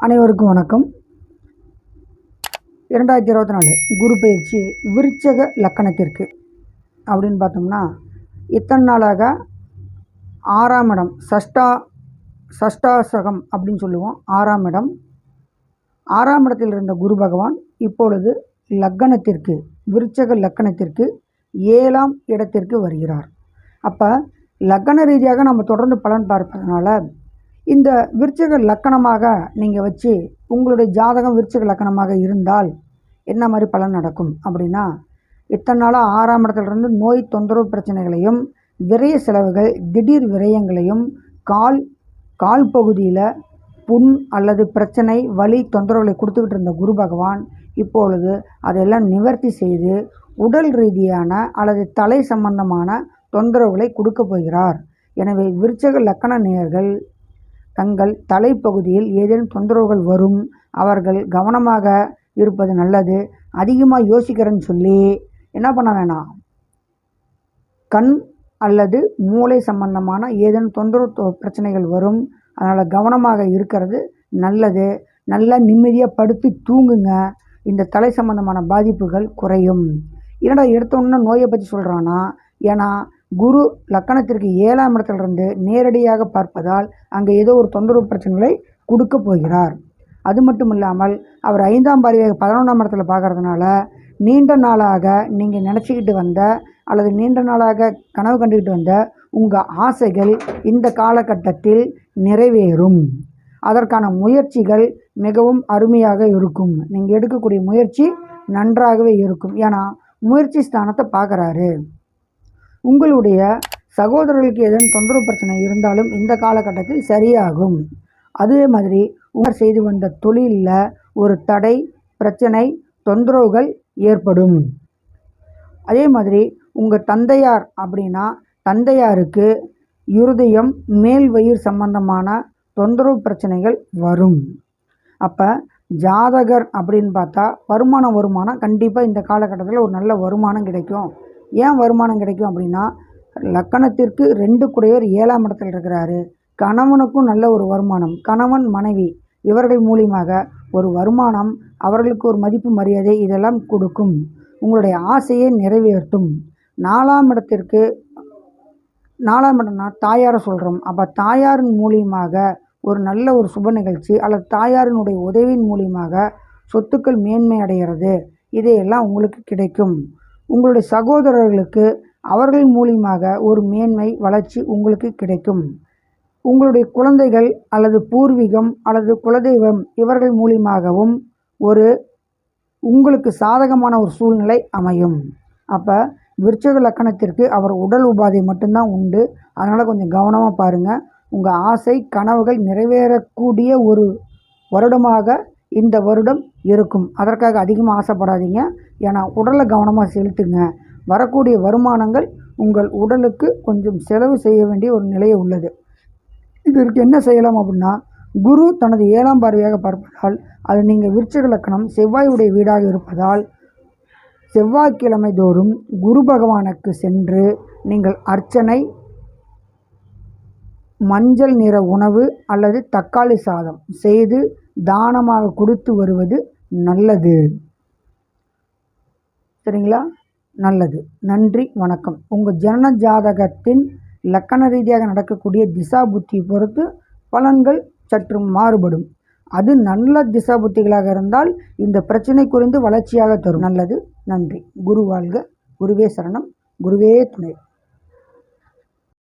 அனைவருக்கும் வணக்கம். 2024 குரு பயிற்சி விருச்சக லக்கணத்திற்கு அப்படின்னு பார்த்தோம்னா, இத்தனை நாளாக 6ஆம் இடம் சஷ்டாசகம் அப்படின்னு சொல்லுவோம். 6ஆம் இடம், 6ஆம் இடத்தில் இருந்த குரு பகவான் இப்பொழுது லக்கணத்திற்கு, விருச்சக லக்கணத்திற்கு 7ஆம் இடத்திற்கு வருகிறார். அப்போ லக்கண ரீதியாக நம்ம தொடர்ந்து பலன் பார்ப்பதனால இந்த விருச்சக லக்கணமாக நீங்கள் வச்சு உங்களுடைய ஜாதகம் விருச்சக லக்கணமாக இருந்தால் என்ன மாதிரி பலன் நடக்கும் அப்படின்னா, இத்தனை நாளாக 6ஆம் இடத்துலேருந்து நோய் தொந்தரவு பிரச்சனைகளையும், விரய செலவுகள், திடீர் விரயங்களையும், கால் பகுதியில் புண் அல்லது பிரச்சனை, வலி, தொந்தரவுகளை கொடுத்துக்கிட்டு இருந்த குரு பகவான் இப்பொழுது அதையெல்லாம் நிவர்த்தி செய்து உடல் ரீதியான அல்லது தலை சம்பந்தமான தொந்தரவுகளை கொடுக்க போகிறார். எனவே விருச்சக லக்கண நேயர்கள் தங்கள் தலைப்பகுதியில் ஏதேனும் தொந்தரவுகள் வரும், அவர்கள் கவனமாக இருப்பது நல்லது. அதிகமாக யோசிக்கிறேன்னு சொல்லி என்ன பண்ண வேணாம், கண் அல்லது மூளை சம்பந்தமான ஏதேனும் தொந்தரவு பிரச்சனைகள் வரும். அதனால் கவனமாக இருக்கிறது நல்லது. நல்லா நிம்மதியாக படுத்து தூங்குங்க, இந்த தலை சம்பந்தமான பாதிப்புகள் குறையும். என்னடா எடுத்தோன்னா நோயை பற்றி சொல்கிறான்னா, ஏன்னா குரு லக்கணத்திற்கு 7ஆம் இடத்திலிருந்து நேரடியாக பார்ப்பதால் அங்கே ஏதோ ஒரு தொந்தரவு பிரச்சனைகளை கொடுக்க போகிறார். அது மட்டும் இல்லாமல் அவர் 5ஆம் பார்வையாக 11ஆம் இடத்துல பார்க்கறதுனால நீண்ட நாளாக நீங்கள் நினச்சிக்கிட்டு வந்த அல்லது நீண்ட நாளாக கனவு கண்டுக்கிட்டு வந்த உங்கள் ஆசைகள் இந்த காலகட்டத்தில் நிறைவேறும். அதற்கான முயற்சிகள் மிகவும் அருமையாக இருக்கும். நீங்கள் எடுக்கக்கூடிய முயற்சி நன்றாகவே இருக்கும். ஏன்னா முயற்சி ஸ்தானத்தை பார்க்குறாரு. உங்களுடைய சகோதரர்களுக்கு ஏதேனும் தொந்தரவு பிரச்சனை இருந்தாலும் இந்த காலகட்டத்தில் சரியாகும். அதே மாதிரி உங்கள் செய்து வந்த தொழிலில் ஒரு தடை, பிரச்சனை, தொந்தரவுகள் ஏற்படும். அதே மாதிரி உங்கள் தந்தையார் அப்படின்னா தந்தையாருக்கு இருதயம், மேல் வயிறு சம்பந்தமான தொந்தரவு பிரச்சனைகள் வரும். அப்போ ஜாதகர் அப்படின்னு பார்த்தா வருமானம் கண்டிப்பாக இந்த காலகட்டத்தில் ஒரு நல்ல வருமானம் கிடைக்கும். ஏன் வருமானம் கிடைக்கும் அப்படின்னா, லக்கணத்திற்கு 2 குடையவர் 7ஆம் இடத்தில் இருக்கிறாரு. கணவனுக்கும் நல்ல ஒரு வருமானம், கணவன் மனைவி இவர்கள் மூலியமாக ஒரு வருமானம், அவர்களுக்கு ஒரு மதிப்பு மரியாதை இதெல்லாம் கொடுக்கும். உங்களுடைய ஆசையை நிறைவேற்றும். 4ஆம் இடம்னா தாயாரை சொல்கிறோம். அப்போ தாயாரின் மூலியமாக ஒரு நல்ல ஒரு சுப நிகழ்ச்சி அல்லது தாயாரினுடைய உதவியின் மூலியமாக சொத்துக்கள் மேன்மை அடைகிறது, இதையெல்லாம் உங்களுக்கு கிடைக்கும். உங்களுடைய சகோதரர்களுக்கு அவர்கள் மூலியமாக ஒரு மேன்மை, வளர்ச்சி உங்களுக்கு கிடைக்கும். உங்களுடைய குழந்தைகள் அல்லது பூர்வீகம் அல்லது குலதெய்வம் இவர்கள் மூலியமாகவும் உங்களுக்கு சாதகமான ஒரு சூழ்நிலை அமையும். அப்போ விருச்சக லக்கணத்திற்கு அவர் உடல் உபாதை மட்டும்தான் உண்டு. அதனால் கொஞ்சம் கவனமாக பாருங்கள். உங்கள் ஆசை கனவுகள் நிறைவேறக்கூடிய ஒரு வருடமாக இந்த வருடம் இருக்கும். அதற்காக அதிகமாக ஆசைப்படாதீங்க. ஏன்னா உடலை கவனமாக செலுத்துங்க. வரக்கூடிய வருமானங்கள் உங்கள் உடலுக்கு கொஞ்சம் செலவு செய்ய வேண்டிய ஒரு நிலை உள்ளது. இதற்கு என்ன செய்யலாம் அப்படின்னா, குரு தனது 7ஆம் பார்வையாக பார்ப்பதால் அது நீங்கள் விருச்சக லக்கணம் செவ்வாயுடைய வீடாக இருப்பதால் செவ்வாய்க்கிழமை தோறும் குரு பகவானுக்கு சென்று நீங்கள் அர்ச்சனை, மஞ்சள் நிற உணவு அல்லது தக்காளி சாதம் செய்து தானமாக கொடுத்து வருவது நல்லது. சரிங்களா? நல்லது. நன்றி, வணக்கம். உங்கள் ஜனன ஜாதகத்தின் லக்கண ரீதியாக நடக்கக்கூடிய திசா புத்தியை பொறுத்து பலன்கள் சற்று மாறுபடும். அது நல்ல திசா புத்திகளாக இருந்தால் இந்த பிரச்சனை குறைந்து வளர்ச்சியாக தரும். நல்லது. நன்றி. குரு வாழ்க. குருவே சரணம். குருவே துணை.